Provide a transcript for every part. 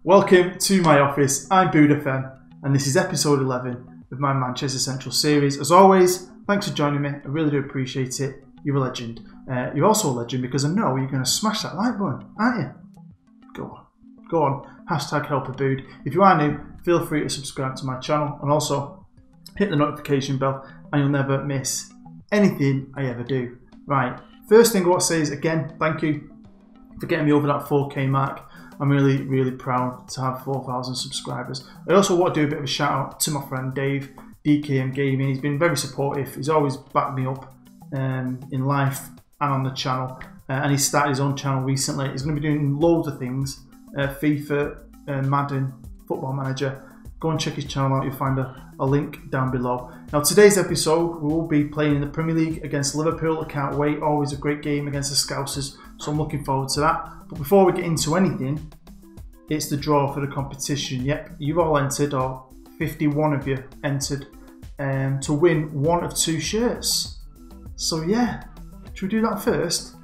Welcome to my office. I'm FM, and this is episode 11 of my Manchester Central series. As always, thanks for joining me. I really do appreciate it. You're a legend. You're also a legend because I know you're going to smash that like button, aren't you? Go on. Hashtag help a bood. If you are new, feel free to subscribe to my channel and also hit the notification bell and you'll never miss anything I ever do. Right, first thing I want to say is again, thank you for getting me over that 4K mark. I'm really proud to have 4,000 subscribers. I also want to do a bit of a shout out to my friend Dave, DKM Gaming. He's been very supportive. He's always backed me up in life and on the channel. And he started his own channel recently. He's going to be doing loads of things. FIFA, Madden, Football Manager. Go and check his channel out. You'll find a link down below. Now today's episode, we will be playing in the Premier League against Liverpool. I can't wait. Always a great game against the Scousers. So I'm looking forward to that. But before we get into anything, it's the draw for the competition. Yep, you've all entered, or 51 of you entered, to win one of two shirts. So yeah, should we do that first?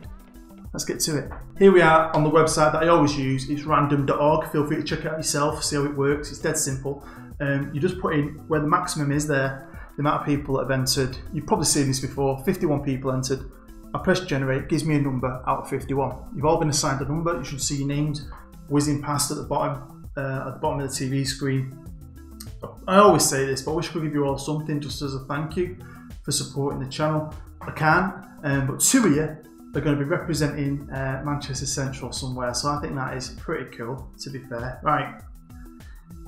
Let's get to it. Here we are on the website that I always use. It's random.org. Feel free to check it out yourself, see how it works. It's dead simple. You just put in where the maximum is there, the amount of people that have entered. You've probably seen this before. 51 people entered. I press generate, gives me a number out of 51. You've all been assigned a number. You should see your names whizzing past at the bottom of the TV screen. I always say this, but I wish I could give you all something just as a thank you for supporting the channel. I can't, but two of you are going to be representing Manchester Central somewhere, so I think that is pretty cool, to be fair. Right,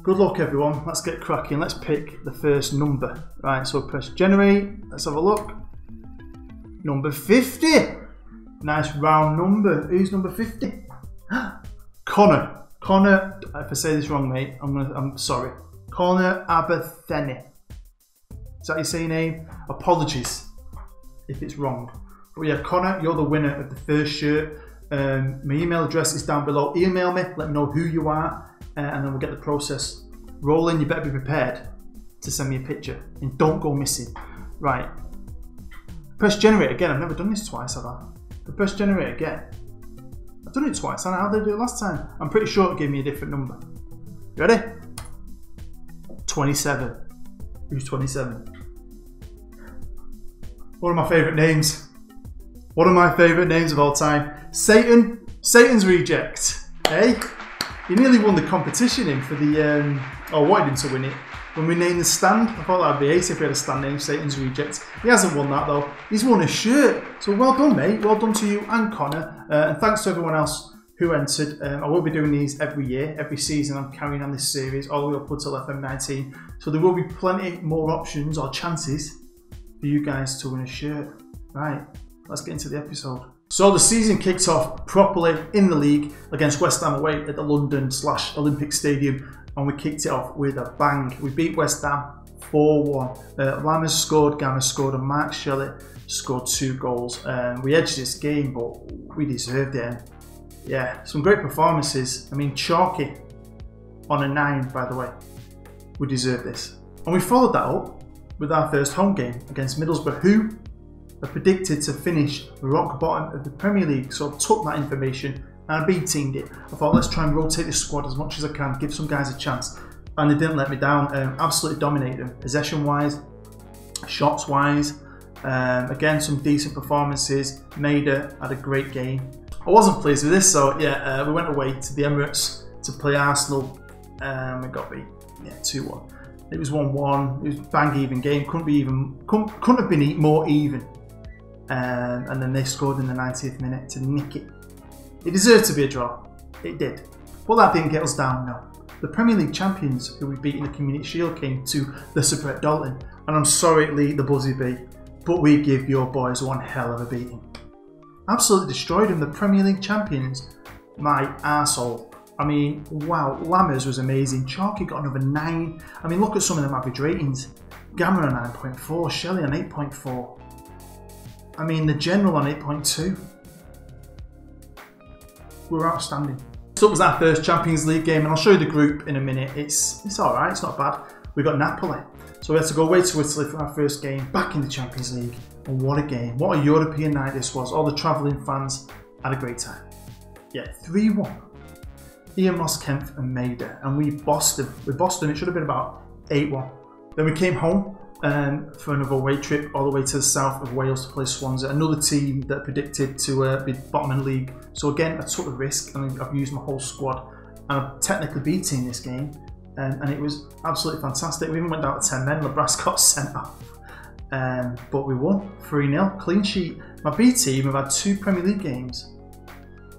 good luck everyone. Let's get cracking. Let's pick the first number. Right, so press generate. Let's have a look. Number 50. Nice round number. Who's number 50? Connor. If I say this wrong, mate, I'm sorry. Connor Abertheny. Is that your say name? Apologies if it's wrong. But yeah, Connor, you're the winner of the first shirt. My email address is down below. Email me, let me know who you are, and then we'll get the process rolling. You better be prepared to send me a picture and don't go missing. Right. Press generate again. I've never done this twice, have I? But press generate again. I've done it twice. I don't know how did I do it last time. I'm pretty sure it gave me a different number. You ready? 27. Who's 27? One of my favourite names. One of my favourite names of all time. Satan. Satan's Reject. Hey? He nearly won the competition in for the, or wanted him to win it. When we named the stand, I thought that'd be ace if we had a stand named Satan's Reject. He hasn't won that though. He's won a shirt. So well done, mate. Well done to you and Connor. And thanks to everyone else who entered. I will be doing these every year, every season. I'm carrying on this series all the way up until FM19. So there will be plenty more options or chances for you guys to win a shirt. Right, let's get into the episode. So the season kicked off properly in the league against West Ham away at the London/Olympic Stadium. And we kicked it off with a bang. We beat West Ham 4-1. Lammers scored, Gamma scored, and Mark Shelley scored 2 goals. We edged this game, but we deserved it. And yeah, some great performances. I mean, Chalky on a 9, by the way. We deserve this. And we followed that up with our first home game against Middlesbrough, who are predicted to finish rock bottom of the Premier League. So I took that information and I B-teamed it. I thought, let's try and rotate the squad as much as I can, give some guys a chance. And they didn't let me down. Absolutely dominated them. Possession-wise, shots-wise. Again, some decent performances. Maida had a great game. I wasn't pleased with this, so yeah, we went away to the Emirates to play Arsenal. We got beat, 2-1. It was 1-1. It was a bang-even game. Couldn't have been more even. And then they scored in the 90th minute to nick it. It deserved to be a draw. It did. But that didn't get us down, no. The Premier League champions who we beat in the Community Shield came to the Super Dalton. And I'm sorry, Lee, the Buzzy Bee, but we give your boys one hell of a beating. Absolutely destroyed them, the Premier League champions. My arsehole. I mean, wow, Lammers was amazing. Chalky got another 9. I mean, look at some of them average ratings. Gamma on 9.4, Shelley on 8.4. I mean, the General on 8.2. We were outstanding. So it was our first Champions League game, and I'll show you the group in a minute. It's alright, it's not bad. We got Napoli. So we had to go away to Italy for our first game back in the Champions League. And what a game. What a European night this was. All the travelling fans had a great time. Yeah, 3-1. Ian Moss, Kempf and Maida, and we bossed them. We bossed them, it should have been about 8-1. Then we came home for another away trip all the way to the south of Wales to play Swansea, another team that predicted to be bottom in the league. So again, I took the risk and I've used my whole squad, and I've technically beaten this game, and it was absolutely fantastic. We even went down to 10 men, Labras got sent off, but we won 3-0, clean sheet. My B team have had 2 Premier League games,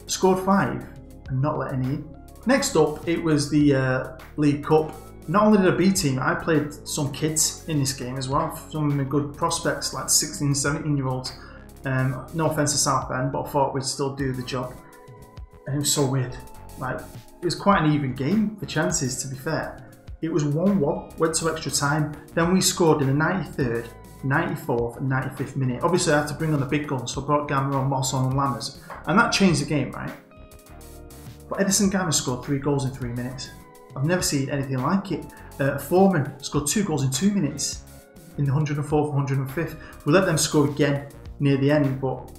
scored 5 and not let any in. Next up, it was the League Cup. Not only did I B team, I played some kids in this game as well. Some of my good prospects, like 16, 17-year-olds. No offence to Southend, but I thought we'd still do the job. And it was so weird. Like, it was quite an even game for chances, to be fair. It was 1-1, went to extra time. Then we scored in the 93rd, 94th and 95th minute. Obviously, I had to bring on the big guns, so I brought Gamma on, Moss on and Lammers. And that changed the game, right? But Edison Gamma scored 3 goals in 3 minutes. I've never seen anything like it. Foreman scored 2 goals in 2 minutes in the 104th, 105th. We let them score again near the end, but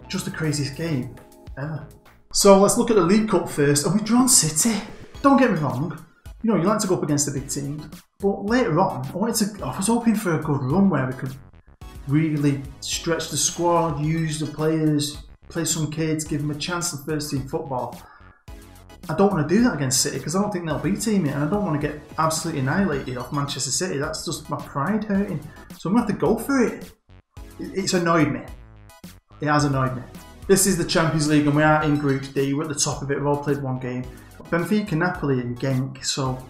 just the craziest game ever. So let's look at the League Cup first, and we've drawn City. Don't get me wrong, you know, you like to go up against the big teams, but later on, I was hoping for a good run where we could really stretch the squad, use the players, play some kids, give them a chance in first team football. I don't want to do that against City because I don't think they'll beat team it, and I don't want to get absolutely annihilated off Manchester City. That's just my pride hurting. So I'm going to have to go for it. It's annoyed me. It has annoyed me. This is the Champions League and we are in Group D. We're at the top of it. We've all played one game. Benfica, Napoli and Genk. So,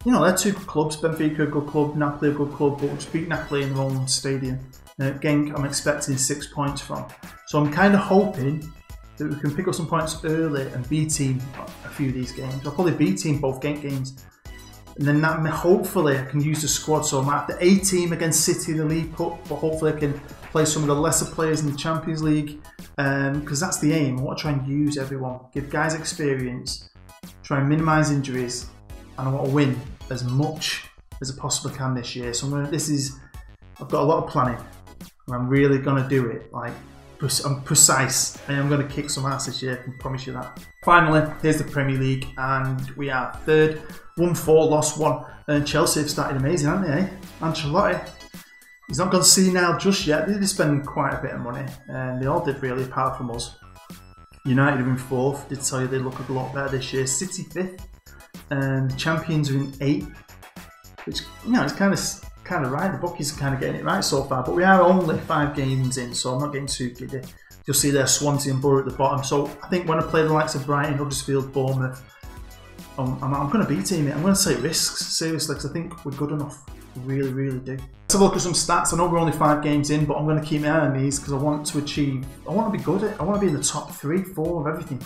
you know, they're 2 good clubs. Benfica a good club, Napoli a good club, but we'll just beat Napoli in their own stadium. Genk I'm expecting 6 points from. So I'm kind of hoping that we can pick up some points early and B-team a few of these games. I'll probably B-team both Genk games. And then that hopefully I can use the squad. So I might have the A-team against City in the League Cup, but hopefully I can play some of the lesser players in the Champions League. Because that's the aim. I want to try and use everyone, give guys experience, try and minimise injuries, and I want to win as much as I possibly can this year. So I've got a lot of planning, and I'm really going to do it. Like, I'm precise, and I'm going to kick some ass this year, I can promise you that. Finally, here's the Premier League, and we are 3rd, won 4, lost 1, and Chelsea have started amazing, haven't they? Ancelotti, he's not gone senile just yet. They did spend quite a bit of money, and they all did really, apart from us. United are in 4th, did tell you they look a lot better this year. City 5th, and the champions are in 8th, which, you know, it's kind of right. The bookies are kind of getting it right so far, but we are only 5 games in, so I'm not getting too giddy. You'll see there Swansea and Borough at the bottom. So I think when I play the likes of Brighton, Huddersfield, Bournemouth, I'm going to B-team it. I'm going to take risks, seriously, because I think we're good enough. We really, really do. Let's have a look at some stats. I know we're only 5 games in, but I'm going to keep my eye on these because I want to be good at it. I want to be in the top 3, 4 of everything.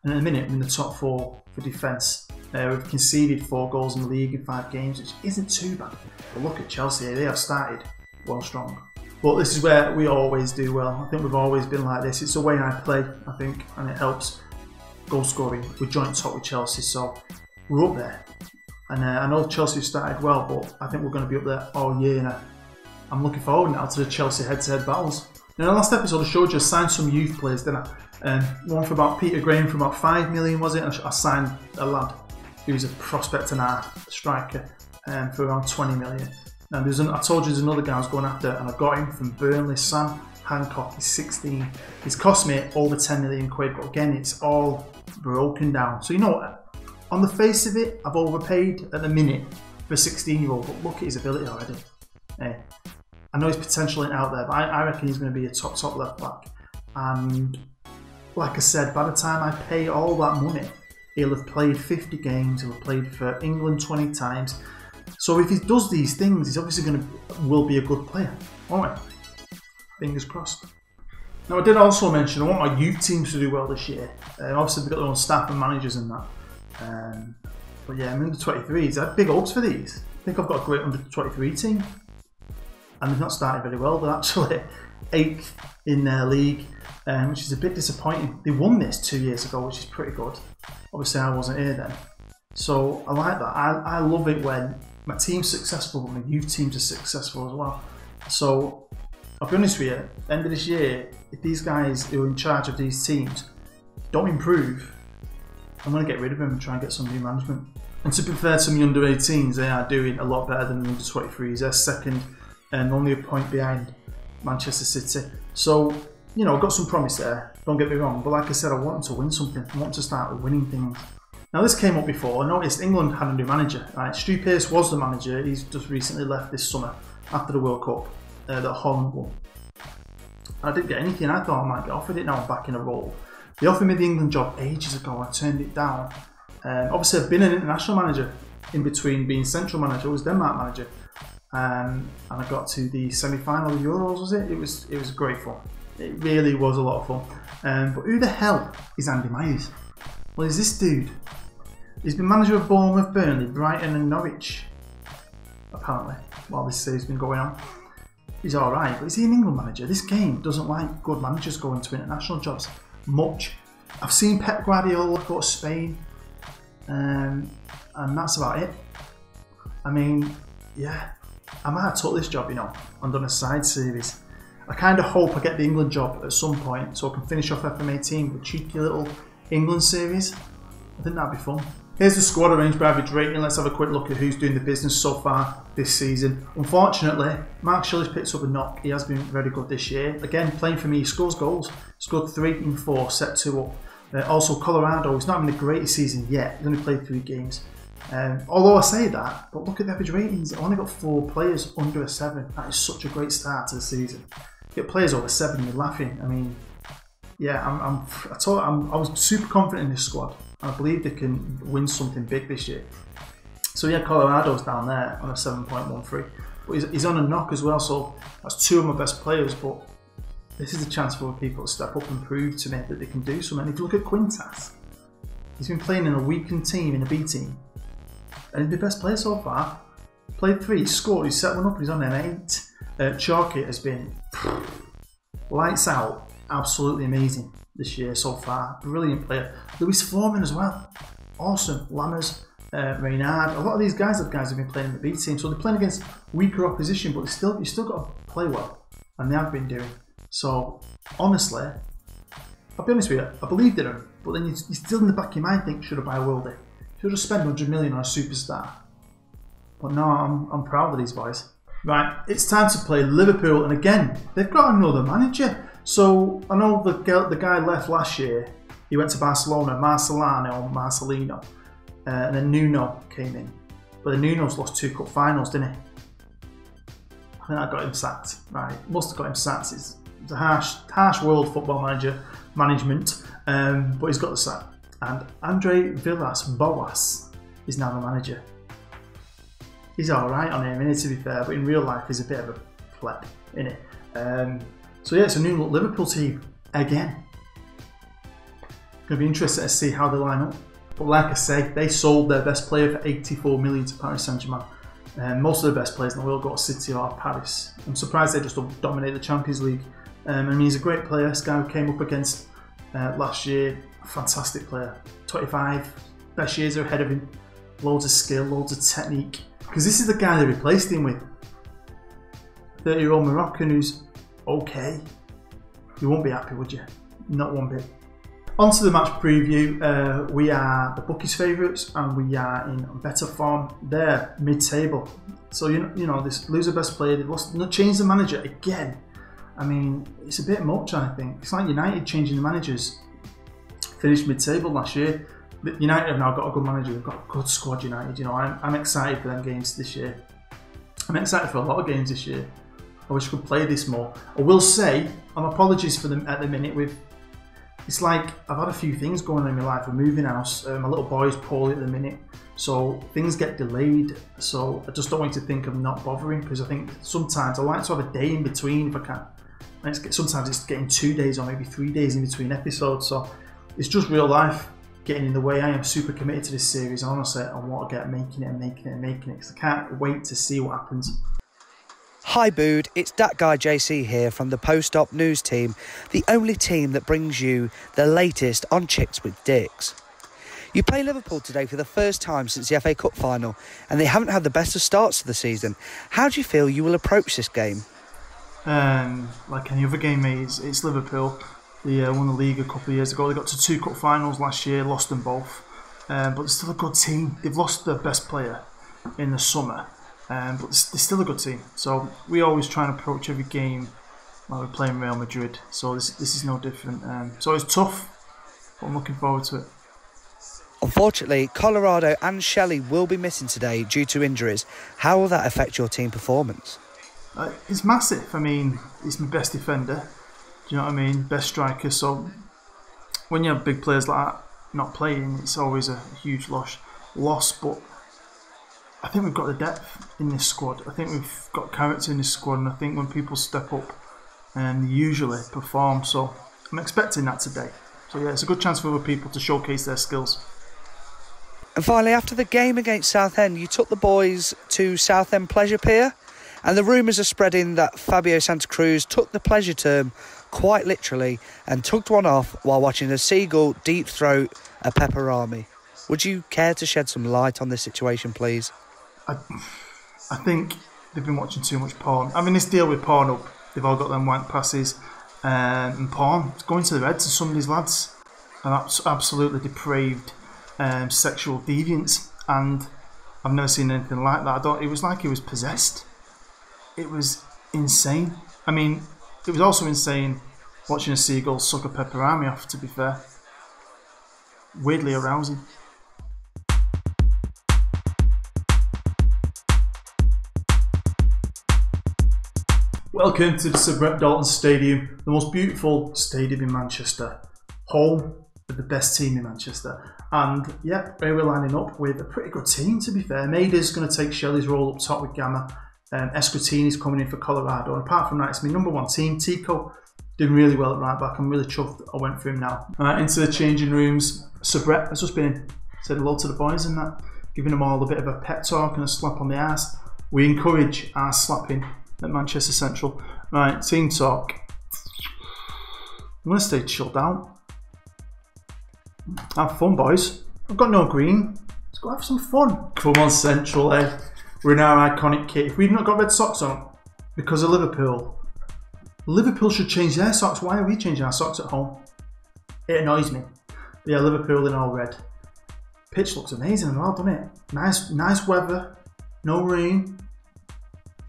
And in a minute, I'm in the top 4 for defence. We've conceded 4 goals in the league in 5 games, which isn't too bad. But look at Chelsea, they have started well strong. But this is where we always do well. I think we've always been like this. It's the way I play, I think, and it helps goal scoring. We're joint top with Chelsea, so we're up there. And I know Chelsea started well, but I think we're going to be up there all year. And I'm looking forward now to the Chelsea head-to-head battles. Now, in the last episode, I showed you I signed some youth players, didn't I? One for about Peter Graham for about 5 million, was it? And I signed a lad who's a prospect and a striker for around 20 million. Now, I told you there's another guy I was going after, and I got him from Burnley, Sam Hancock. He's 16. He's cost me over 10 million quid, but again, it's all broken down. So, you know what? On the face of it, I've overpaid at the minute for a 16-year-old, but look at his ability already. I know his potential ain't out there, but I reckon he's going to be a top left back. And like I said, by the time I pay all that money, he'll have played 50 games, he'll have played for England 20 times. So if he does these things, he's obviously will be a good player, won't he? Fingers crossed. Now, I did also mention I want my youth teams to do well this year. Obviously, they've got their own staff and managers and that. But yeah, I'm under 23s. I have big hopes for these. I think I've got a great under 23 team. And they've not started very well. They're actually 8th in their league, which is a bit disappointing. They won this 2 years ago, which is pretty good. Obviously, I wasn't here then. So I like that. I love it when my team's successful, but my youth teams are successful as well. So I'll be honest with you, at the end of this year, if these guys who are in charge of these teams don't improve, I'm going to get rid of him and try and get some new management. And to be fair to the under 18s, they are doing a lot better than the under 23s. They're second and only a point behind Manchester City. So, you know, I've got some promise there, don't get me wrong. But like I said, I want them to win something. I want them to start winning things. Now, this came up before. I noticed England had a new manager. Right? Stu Pearce was the manager. He's just recently left this summer after the World Cup that Holland won. I didn't get anything. I thought I might get offered it. Now I'm back in a role. They offered me the England job ages ago. I turned it down. Obviously, I've been an international manager in between being central manager. I was Denmark manager. And I got to the semi-final of Euros, was it? It was great fun. It really was a lot of fun. But who the hell is Andy Myers? Well, is this dude? He's been manager of Bournemouth, Burnley, Brighton and Norwich, apparently, while this series has been going on. He's alright, but is he an England manager? This game doesn't like good managers going to international jobs much. I've seen Pep Guardiola go to Spain, and that's about it. I mean, yeah, I might have took this job, you know, and done a side series. I kind of hope I get the England job at some point so I can finish off FM18 with a cheeky little England series. I think that'd be fun. Here's the squad arranged by average rating. Let's have a quick look at who's doing the business so far this season. Unfortunately, Mark Shelley's picked up a knock. He has been very good this year. Again, playing for me, he scores goals. Scored 3 in 4, set 2 up. Also, Colorado, he's not having the greatest season yet. He's only played 3 games. Although I say that, but look at the average ratings. I've only got 4 players under a 7. That is such a great start to the season. Get players over 7, you're laughing. I mean, yeah, I was super confident in this squad. I believe they can win something big this year. So yeah, Colorado's down there on a 7.13. But he's on a knock as well, so that's 2 of my best players. But this is a chance for people to step up and prove to me that they can do something. If you look at Quintas, he's been playing in a weakened team, in a B team. And he's the best player so far. Played 3, scored, he's set 1 up, he's on an 8. Chalky has been lights out, absolutely amazing this year so far. Brilliant player. Lewis Foreman as well. Awesome. Lammers, Reynard. A lot of these guys have been playing in the B team, so they're playing against weaker opposition, but you still got to play well, and they have been doing. So honestly, I'll be honest with you, I believed in them, but then you still in the back of your mind think, should I buy a worldie? Should I spend 100 million on a superstar? But no, I'm proud of these boys. Right, it's time to play Liverpool, and again, they've got another manager. So I know the guy left last year. He went to Barcelona, Marcelino, and then Nuno came in. But then Nuno's lost 2 cup finals, didn't he? I think that got him sacked. Right, must have got him sacked. It's a harsh world football management, but he's got the sack. And Andre Villas-Boas is now the manager. He's alright on him, innit, to be fair, but in real life he's a bit of a pleb, innit? So yeah, it's a new Liverpool team again. Going to be interested to see how they line up. But like I say, they sold their best player for 84 million to Paris Saint-Germain. Most of the best players in the world go to City or Paris. I'm surprised they just dominate the Champions League. I mean, he's a great player. This guy who came up against last year, a fantastic player. 25, best years are ahead of him. Loads of skill, loads of technique. Because this is the guy they replaced him with. 30-year-old Moroccan who's okay. You won't be happy, would you? Not one bit. On to the match preview. We are the bookies' favourites, and we are in better form. They're mid-table. So you know this loser best player. They've changed the manager again. I mean, it's a bit much, I think. It's like United changing the managers. Finished mid-table last year. United have now got a good manager. They've got a good squad, United. You know, I'm excited for them games this year. I'm excited for a lot of games this year. I wish I could play this more. I will say, apologies for them at the minute. It's like I've had a few things going on in my life. We're moving house. My little boy's poorly at the minute, so things get delayed. So I just don't want you to think I'm not bothering, because I think sometimes I like to have a day in between if I can. And sometimes it's getting 2 days or maybe 3 days in between episodes. So it's just real life getting in the way. I am super committed to this series. Honestly, I want to get making it because I can't wait to see what happens. Hi Bood, it's DATGUY JAYCEE here from the Post-Op News team, the only team that brings you the latest on Chicks with Dicks. You play Liverpool today for the first time since the FA Cup final, and they haven't had the best of starts to the season. How do you feel you will approach this game? Like any other game, mate, it's Liverpool. They won the league a couple of years ago. They got to 2 cup finals last year, lost them both. But they're still a good team. They've lost their best player in the summer, but they're still a good team. So we always try and approach every game like we're playing Real Madrid. So this is no different. So it's tough, but I'm looking forward to it. Unfortunately, Colorado and Shelley will be missing today due to injuries. How will that affect your team performance? It's massive. I mean, he's my best defender. Do you know what I mean? Best striker. So when you have big players like that not playing, it's always a huge loss. But I think we've got the depth in this squad. I think we've got character in this squad, and I think when people step up, they usually perform. So I'm expecting that today. So yeah, it's a good chance for other people to showcase their skills. And finally, after the game against Southend, you took the boys to Southend Pleasure Pier, and the rumours are spreading that Fabio Santa Cruz took the pleasure term quite literally and tugged one off while watching a seagull deep throat a pepperami. Would you care to shed some light on this situation, please? I think they've been watching too much porn. I mean, this deal with Pornhub, they've all got them wank passes, and porn, it's going to the heads of some of these lads. And that's absolutely depraved sexual deviance, and I've never seen anything like that. It was like he was possessed. It was insane. I mean, it was also insane watching a seagull suck a pepperami off, to be fair. Weirdly arousing. Welcome to the Sir Brett Dalton Stadium, the most beautiful stadium in Manchester. Home of the best team in Manchester. And yeah, we're lining up with a pretty good team, to be fair. Maida's going to take Shelley's role up top with Gamma. Escritini's coming in for Colorado. And apart from that, it's my number 1 team. Tico doing really well at right back. I'm really chuffed I went for him now. Into the changing rooms. Sir Brett has just been in. Said hello to the boys and that. Giving them all a bit of a pep talk and a slap on the arse. We encourage our slapping at Manchester Central. Right, team talk. I'm going to stay chilled out. Have fun, boys. I've got no green. Let's go have some fun. Come on, Central, eh? We're in our iconic kit. If we've not got red socks on because of Liverpool should change their socks. Why are we changing our socks at home? It annoys me. But yeah, Liverpool in all red. Pitch looks amazing as well, doesn't it? Nice weather. No rain.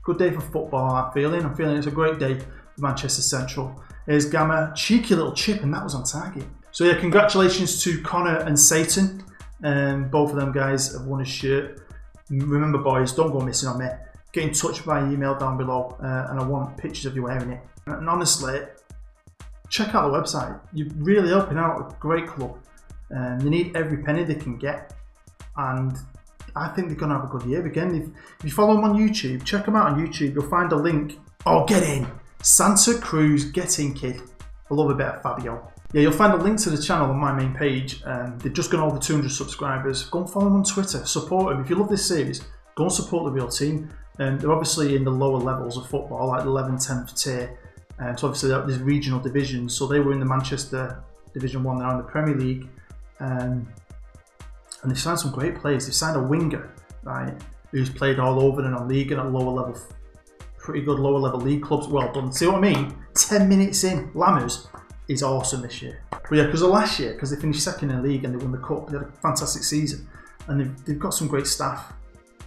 Good day for football, I'm feeling it's a great day for Manchester Central. Here's Gamma, cheeky little chip, and that was on target. So yeah, congratulations to Connor and Satan. Both of them guys have won a shirt. Remember, boys, don't go missing on me. Get in touch by email down below, and I want pictures of you wearing it. And honestly, check out the website. You're really helping out a great club. They need every penny they can get, and I think they're going to have a good year again. If you follow them on YouTube, check them out on YouTube. You'll find a link. Oh, get in. Santa Cruz, get in, kid. I love a bit of Fabio. Yeah, you'll find a link to the channel on my main page. They've just gone over 200 subscribers. Go and follow them on Twitter. Support them. If you love this series, go and support the real team. They're obviously in the lower levels of football, like the 11th, 10th tier. So obviously there's regional divisions. So they were in the Manchester Division 1, they're in the Premier League. And they've signed some great players. They've signed a winger, right, who's played all over the non-league and at lower level, pretty good lower level league clubs. Well done. See what I mean? 10 minutes in, Lammers is awesome this year. But yeah, because of last year, because they finished second in the league and they won the cup, they had a fantastic season. And they've got some great staff.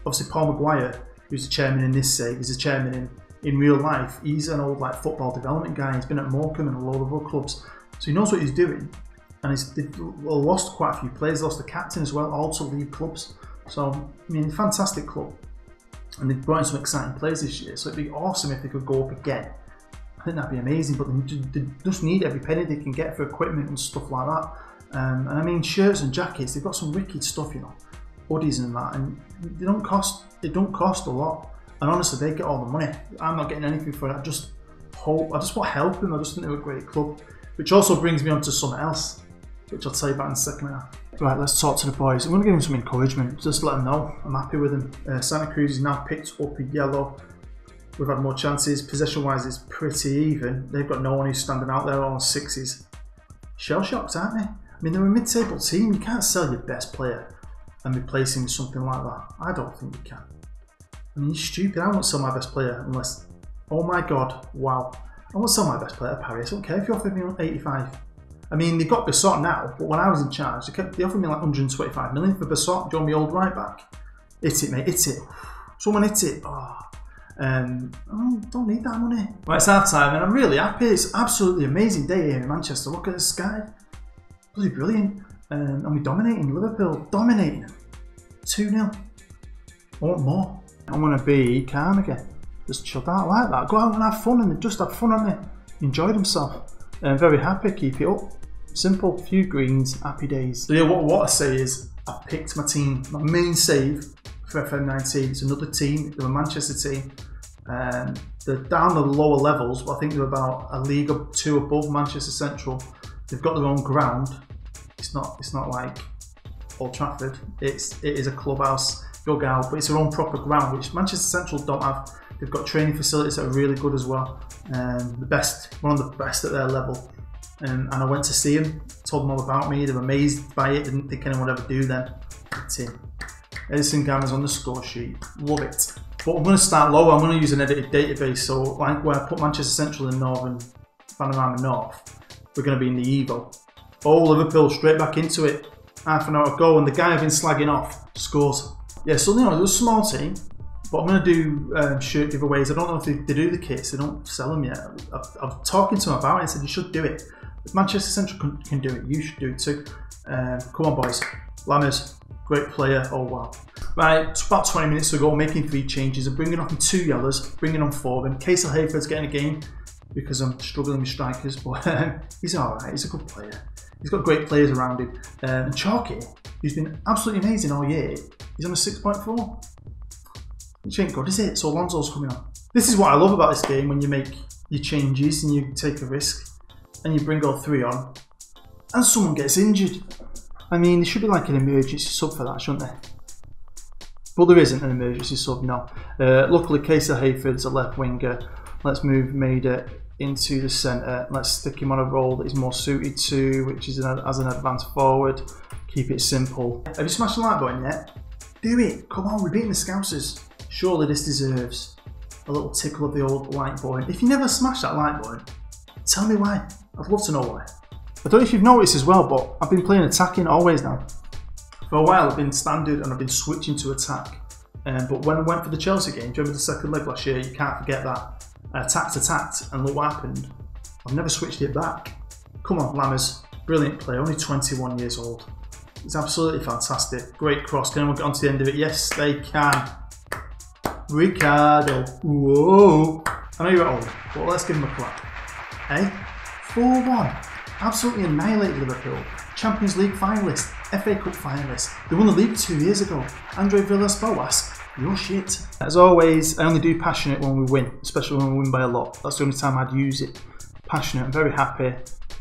Obviously Paul Maguire, who's the chairman in this save, is the chairman in real life. He's an old like football development guy. He's been at Morecambe and a load of other clubs. So he knows what he's doing. And they've lost quite a few players, lost the captain as well, all to league clubs. So, I mean, fantastic club. And they've brought in some exciting players this year, so it'd be awesome if they could go up again. I think that'd be amazing, but they just need every penny they can get for equipment and stuff like that. And I mean, shirts and jackets, they've got some wicked stuff, you know, hoodies and that, and they don't cost a lot. And honestly, they get all the money. I'm not getting anything for it. I just want to help them. I just think they're a great club. Which also brings me on to something else, which I'll tell you about in a second now. Right, let's talk to the boys. I'm going to give them some encouragement, just let them know I'm happy with them. Santa Cruz is now picked up a yellow. We've had more chances. Possession-wise, it's pretty even. They've got no one who's standing out there on 6s. Shell-shocked, aren't they? I mean, they're a mid-table team. You can't sell your best player and replace him with something like that. I don't think you can. I mean, you're stupid. I won't sell my best player unless... Oh my God, wow. I won't sell my best player to Paris. I don't care if you offered me 85. I mean, they've got Besot now, but when I was in charge, they offered me like 125 million for Besot. Do you want me old right back? Hit it, mate, hit it. Someone hit it. Oh. Don't need that money. Right, it's half time and I'm really happy. It's an absolutely amazing day here in Manchester. Look at the sky. Bloody brilliant. And we're dominating Liverpool. Dominating. 2-0. I want more. I want to be calm again. Just chilled out like that. Go out and have fun, and they just had fun, haven't they? Enjoyed themselves. I'm very happy. Keep it up. Simple. Few greens. Happy days. So yeah, what I say is I picked my team. My main save for FM19. It's another team. They're a Manchester team. They're down the lower levels, but I think they're about a league or two above Manchester Central. They've got their own ground. It's not like Old Trafford. It is a clubhouse, dugout, but it's their own proper ground, which Manchester Central don't have. They've got training facilities that are really good as well. One of the best at their level. And I went to see them, told them all about me. They were amazed by it. Didn't think anyone would ever do them. It's in. Edison Gamma's on the score sheet. Love it. But I'm going to start lower. I'm going to use an edited database. So like where I put Manchester Central in Northern Panorama North, we're going to be in the Evo. Oh, Liverpool straight back into it. Half an hour to go, and the guy I've been slagging off scores. Yeah, so they're a small team, but I'm going to do shirt giveaways. I don't know if they do the kits. They don't sell them yet. I'm talking to them about it and said you should do it. If Manchester Central can do it, you should do it too. Come on, boys. Lammers, great player. Oh wow. Right, it's about 20 minutes ago, making 3 changes. I'm bringing off 2 yellows, bringing on 4 of them. Casey Hayford's getting a game because I'm struggling with strikers, but he's alright. He's a good player. He's got great players around him. And Chalky, who's been absolutely amazing all year, he's on a 6.4. Which ain't good, is it? So Alonso's coming on. This is what I love about this game, when you make your changes and you take a risk and you bring all 3 on and someone gets injured. I mean, there should be like an emergency sub for that, shouldn't there? But there isn't an emergency sub, no. Luckily, Casey Hayford's a left winger. Let's move Maida into the centre. Let's stick him on a role that he's more suited to, which is as an advanced forward. Keep it simple. Have you smashed the like button yet? Do it. Come on, we're beating the Scousers. Surely this deserves a little tickle of the old like button. If you never smashed that like button, tell me why. I'd love to know why. I don't know if you've noticed as well, but I've been playing attacking always now. For a while I've been standard and I've been switching to attack. But when I went for the Chelsea game, do you remember the second leg last year? You can't forget that. Attacked, and look what happened. I've never switched it back. Come on, Lammers. Brilliant player, only 21 years old. He's absolutely fantastic. Great cross. Can anyone get onto the end of it? Yes, they can. Ricardo. Whoa. I know you're at home, but let's give him a clap. Hey? 4-1. Absolutely annihilated Liverpool. Champions League finalists. FA Cup finalists. They won the league 2 years ago. Andre Villas-Boas. You're shit. As always, I only do passionate when we win, especially when we win by a lot. That's the only time I'd use it. Passionate. I'm very happy.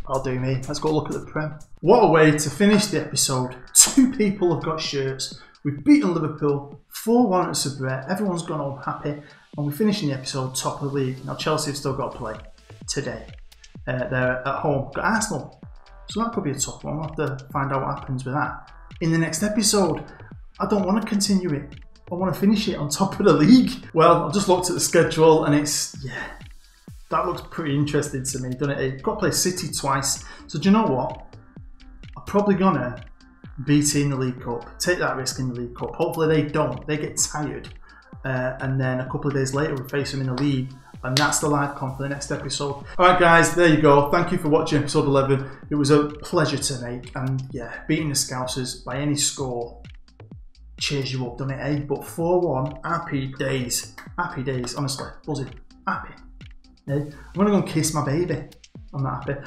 I'll do me. Let's go look at the Prem. What a way to finish the episode. 2 people have got shirts. We've beaten Liverpool 4-1 at Sabret. Everyone's gone home happy. And we're finishing the episode top of the league. Now Chelsea have still got to play today. They're at home. Got Arsenal. So that could be a tough one. We'll have to find out what happens with that in the next episode. I don't want to continue it. I want to finish it on top of the league. Well, I've just looked at the schedule and that looks pretty interesting to me, doesn't it? You've got to play City twice. So do you know what? I'm probably going to beat in the League Cup. Take that risk in the League Cup. Hopefully they don't. They get tired. And then a couple of days later we face them in the league. And that's the live con for the next episode. Alright guys, there you go. Thank you for watching episode 11. It was a pleasure to make. And yeah, beating the Scousers by any score cheers you up, doesn't it, eh? But 4-1, happy days. Happy days, honestly. Buzzing. Happy. Eh? I'm going to go and kiss my baby. I'm not happy.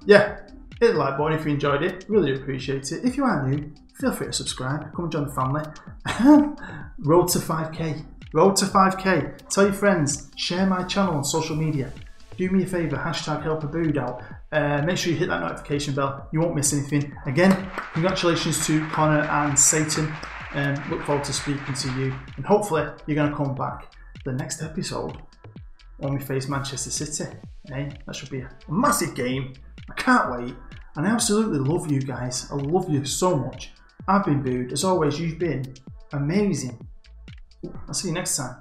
Yeah, hit the like button if you enjoyed it. Really do appreciate it. If you are new, feel free to subscribe. Come and join the family. Road to 5k. Road to 5k. Tell your friends. Share my channel on social media. Do me a favour, hashtag help a bood out. Make sure you hit that notification bell. You won't miss anything. Again, congratulations to Connor and Satan. Look forward to speaking to you. And hopefully you're going to come back for the next episode when we face Manchester City. That should be a massive game. I can't wait. And I absolutely love you guys. I love you so much. I've been Bood. As always, you've been amazing. I'll see you next time.